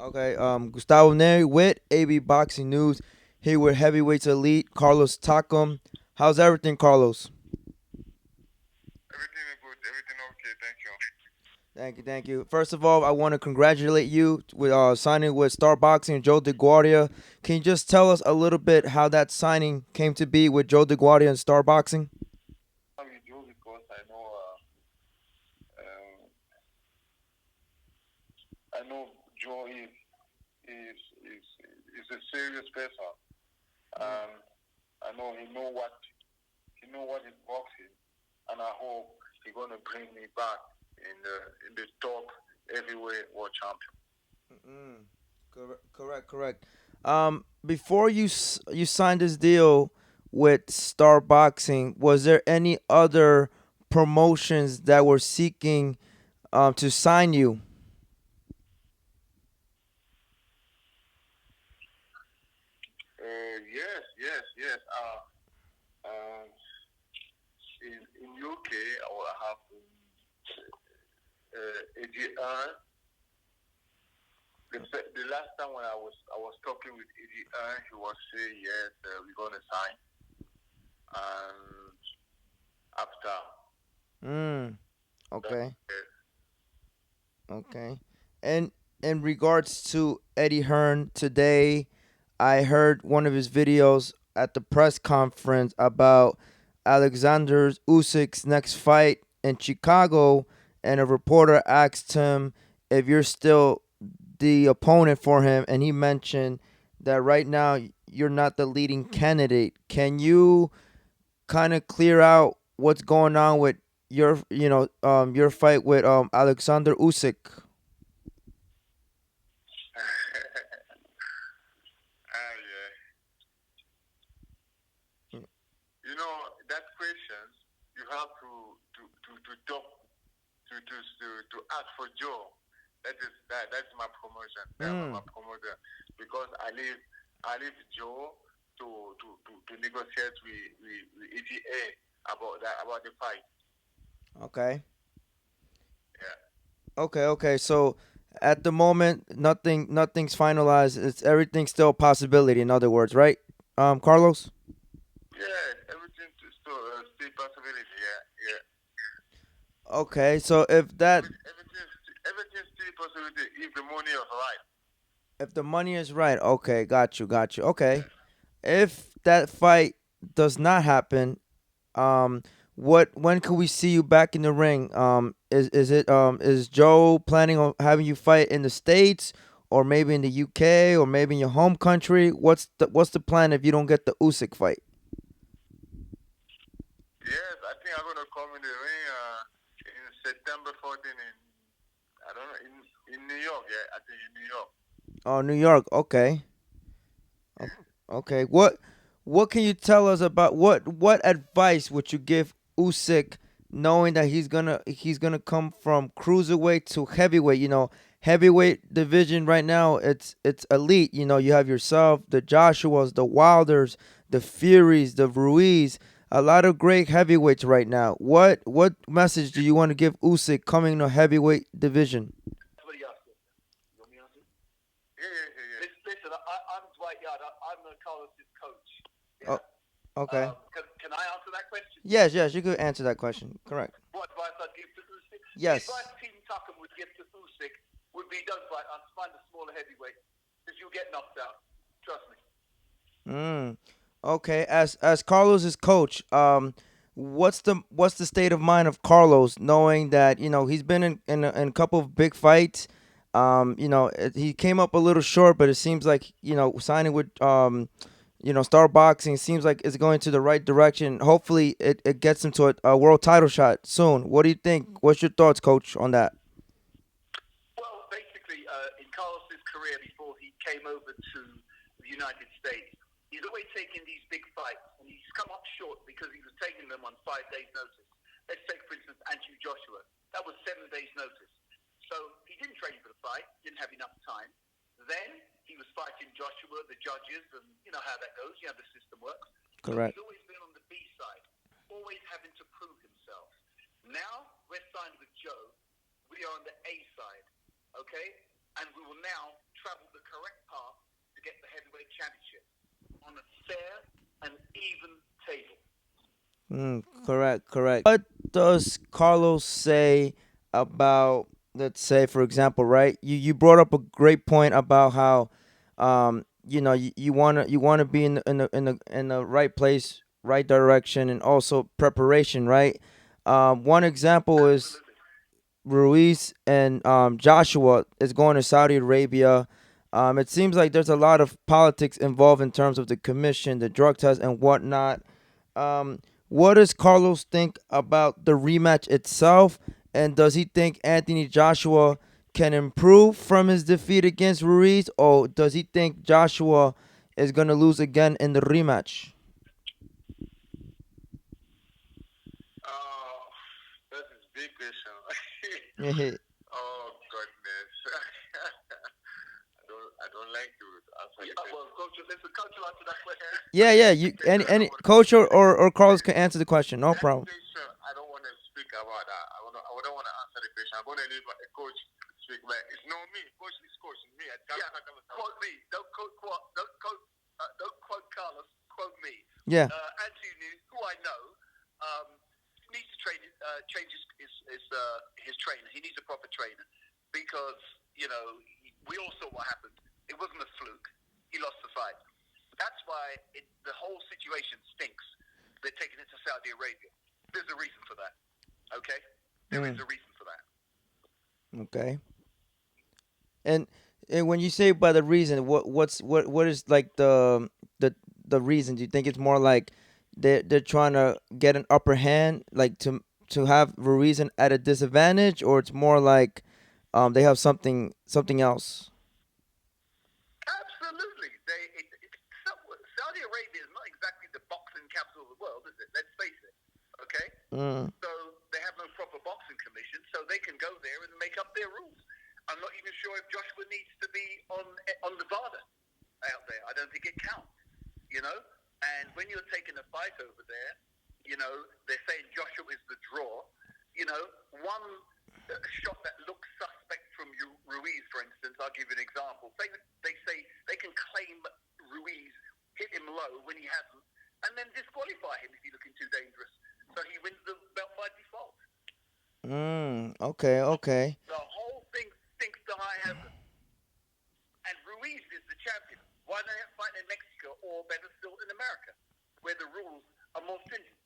Okay, Gustavo Neri with AB Boxing News. Here with heavyweights elite Carlos Takam. How's everything, Carlos? Everything is good. Everything okay. Thank you. Thank you, thank you. First of all, I want to congratulate you with signing with Star Boxing, Joe DeGuardia. Can you just tell us a little bit how that signing came to be with Joe DeGuardia and Star Boxing? I'm with you because um, I know Joe is a serious person. Um, I know he know what is boxing, and I hope he's gonna bring me back in the top heavyweight world champion. Mm, correct, correct. Before you signed this deal with Star Boxing, was there any other promotions that were seeking to sign you? Yes, yes, yes. Uh, in UK, I will have Eddie Hearn. The last time when I was talking with Eddie Hearn, he was saying yes, we're gonna sign. And after Mm, that, okay, okay. And in regards to Eddie Hearn today, I heard one of his videos at the press conference about Alexander Usyk's next fight in Chicago, and a reporter asked him if you're still the opponent for him, and he mentioned that right now you're not the leading candidate. Can you kind of clear out what's going on with your fight with Alexander Usyk? yeah, that question you have to talk to ask for Joe. That's my promotion. That's Mm, my promoter because I leave Joe to negotiate with EDA about the fight. okay. Yeah. Okay. So at the moment, nothing's finalized. It's everything's still a possibility. In other words, right, Carlos? Yeah, everything is still possibility. Yeah, yeah. Okay. So if that Everything still possibility if the money is right. if the money is right, okay, got you. Okay. Yeah. If that fight does not happen, um, what when can we see you back in the ring? Is Joe planning on having you fight in the States, or maybe in the UK, or maybe in your home country? What's the plan if you don't get the Usyk fight? Yes, I think I'm gonna come in the ring in September 14 in I don't know in New York. Yeah, I think in New York. Oh, New York. Okay. O- Yeah. Okay. What can you tell us about what advice would you give Usyk, knowing that he's gonna come from cruiserweight to heavyweight? Heavyweight division right now, it's elite. You have yourself, the Joshuas, the Wilders, the Furies, the Ruiz. A lot of great heavyweights right now. What message do you want to give Usyk coming to heavyweight division? That's what he asked you. You want me to answer? Yeah, yeah, yeah, yeah. Listen, I'm Dwight Yard. I'm Carlos's coach. Oh, Yeah. okay. Can I answer that question? Yes, you could answer that question. Correct. What advice I'd give to Usyk? The advice Yes. Team Takam would give to Usyk would be don't fight us, find a smaller heavyweight because you'll get knocked out. Trust me. Mm. Okay. As Carlos's coach, what's the state of mind of Carlos, knowing that he's been in a couple of big fights. He came up a little short, but it seems like signing with Star Boxing seems like it's going to the right direction. Hopefully, it gets him to a world title shot soon. What do you think? What's your thoughts, coach, on that? Well, basically, in Carlos's career before he came over to the United States, he's always taken these big fights, and he's come up short because he was taking them on 5 days' notice. Let's take, for instance, Andy Joshua. That was 7 days' notice. So he didn't train for the fight, didn't have enough time. Then he was fighting Joshua, the judges, and you know how that goes. You know how the system works. So Correct. he's always been on the B side, always having to prove himself. Now we're signed with Joe. We are on the A side, okay? And we will now travel Correct, correct. What does Carlos say about, let's say, for example, right? You brought up a great point about how, you wanna be in the right place, right direction, and also preparation, right? One example is Absolutely. Ruiz and Joshua is going to Saudi Arabia. It seems like there's a lot of politics involved in terms of the commission, the drug test, and whatnot. What does Carlos think about the rematch itself? And does he think Anthony Joshua can improve from his defeat against Ruiz? Or does he think Joshua is going to lose again in the rematch? Oh, that is big question. Yeah, Oh goodness. I don't like to answer the question. Well, coach, listen, coach will answer that question. yeah. But Yeah. that You situation, I any don't want to. coach or Carlos can answer the question. No That problem. situation, I don't want to speak about that. I don't want to answer the question. I'm going to leave a coach speak. But it's not me. Coach is coach. It's me. Yeah. Quote me. Don't quote Carlos. Quote me. Yeah. Anthony, who I know, um, needs to change his trainer. He needs a proper trainer because we all saw what happened. It wasn't a fluke. He lost the fight. That's why the whole situation stinks. They're taking it to Saudi Arabia. There's a reason for that. Okay, there is a reason for that. Okay. And and when you say by the reason, what is like the the reason? Do you think it's more like they're trying to get an upper hand, like to have Ruiz at a disadvantage, or it's more like they have something else? Absolutely. Saudi Arabia is not exactly the boxing capital of the world, is it? Let's face it. Okay? Mm, So they have no proper boxing commission, so they can go there and make up their rules. I'm not even sure if Joshua needs to be on Nevada out there. I don't think it counts, you know? And when you're taking a fight over there, they're saying Joshua is the draw. One shot that looks suspect from Ruiz, for instance, I'll give you an example. They say they can claim Ruiz hit him low when he hasn't, and then disqualify him if he's looking too dangerous. So he wins the belt by default. okay, okay. The whole thing stinks to high heaven. And Ruiz is the champion. Why not fight in Mexico or better still in America, where the rules are more stringent?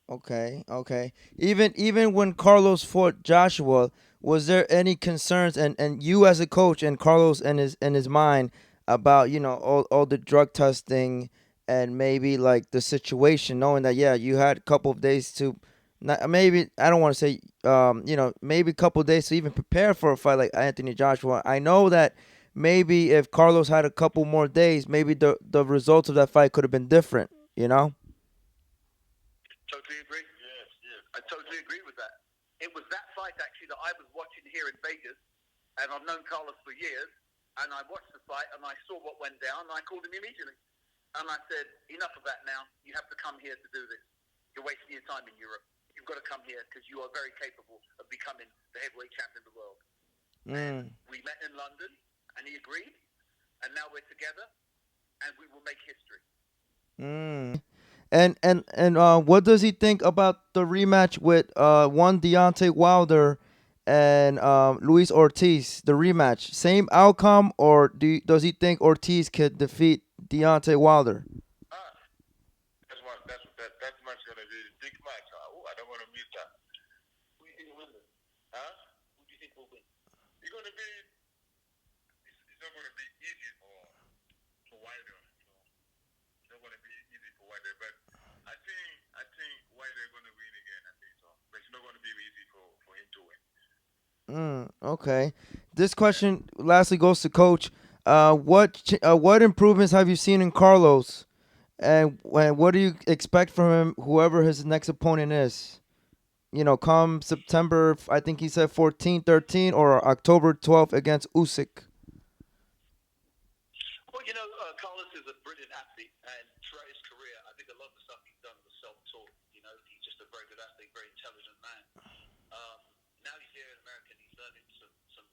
Okay, okay. Even when Carlos fought Joshua, was there any concerns and you as a coach and Carlos and his mind about, all the drug testing and maybe like the situation, knowing that yeah, you had a couple of days to not maybe I don't want to say maybe a couple of days to even prepare for a fight like Anthony Joshua. I know that maybe if Carlos had a couple more days, maybe the results of that fight could have been different, you know? Totally agree. Yes, yes. I totally agree with that. It was that fight actually that I was watching here in Vegas, and I've known Carlos for years. And I watched the fight, and I saw what went down, and I called him immediately. And I said, enough of that now. You have to come here to do this. You're wasting your time in Europe. You've got to come here because you are very capable of becoming the heavyweight champion of the world. And we met in London, and he agreed. And now we're together, and we will make history. And what does he think about the rematch with one Deontay Wilder and Luis Ortiz? The rematch, same outcome, or does he think Ortiz could defeat Deontay Wilder? Ah, that match gonna be a big match. I don't want to miss that. Who do you think will win? Huh? Who do you think will win? It's gonna be. It's not gonna be easy for Wilder. It's not gonna be easy for Wilder, but I think Wilder gonna win again. I think so, but it's not gonna be easy for him to win. Okay. This question lastly goes to Coach. What improvements have you seen in Carlos, and what do you expect from him, whoever his next opponent is? Come September, I think he said 14, 13, or October 12th against Usyk. Well, Carlos is a brilliant athlete, and throughout his career, I think a lot of the stuff he's done was self-taught. He's just a very good athlete, very intelligent man. Now he's here in America, and he's learning some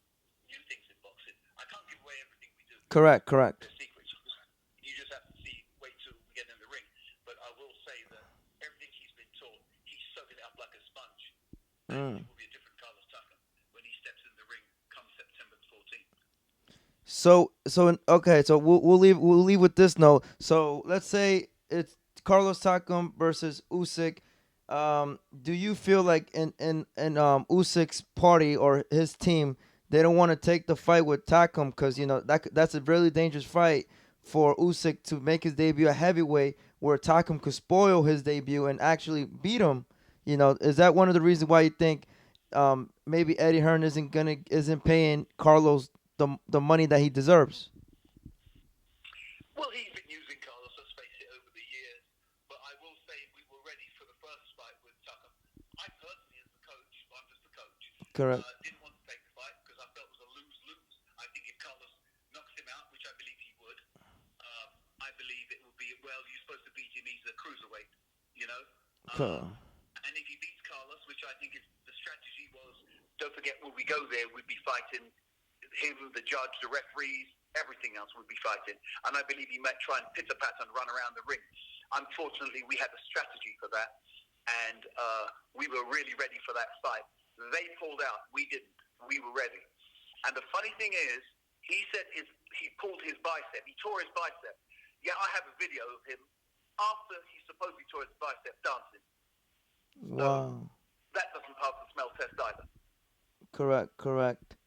new things in boxing. I can't give away everything we do. Correct, correct. They're secrets. You just have to wait till we get in the ring. But I will say that everything he's I think Mm. it will be a different Carlos Takam when he steps in the ring come September 14th. Okay, so we'll leave with this note. So let's say it's Carlos Takam versus Usyk. Do you feel like in Usyk's party or his team, they don't want to take the fight with Takam because that's a really dangerous fight for Usyk to make his debut at heavyweight, where Takam could spoil his debut and actually beat him. Is that one of the reasons why you think maybe Eddie Hearn isn't paying Carlos the money that he deserves? Well, he's been using Carlos, let's face it, over the years. But I will say we were ready for the first fight with Takam. I personally, as the coach, I'm just the coach, Correct. didn't want to take the fight because I felt it was a lose-lose. I think if Carlos knocks him out, which I believe he would, I believe it will be, well, you're supposed to beat him, he's a cruiserweight, you know? Cool. And if he beats Carlos, which I think is the strategy was, don't forget, when we go there, we'd be fighting him, the judge, the referees, everything else would be fighting. And I believe he might try and pitter-pat and run around the ring. Unfortunately, we had a strategy for that, and we were really ready for that fight. They pulled out. We didn't. We were ready. And the funny thing is, he said he pulled his bicep. He tore his bicep. Yeah, I have a video of him after he supposedly tore his bicep dancing. So Wow. that doesn't pass the smell test either. Correct. Correct.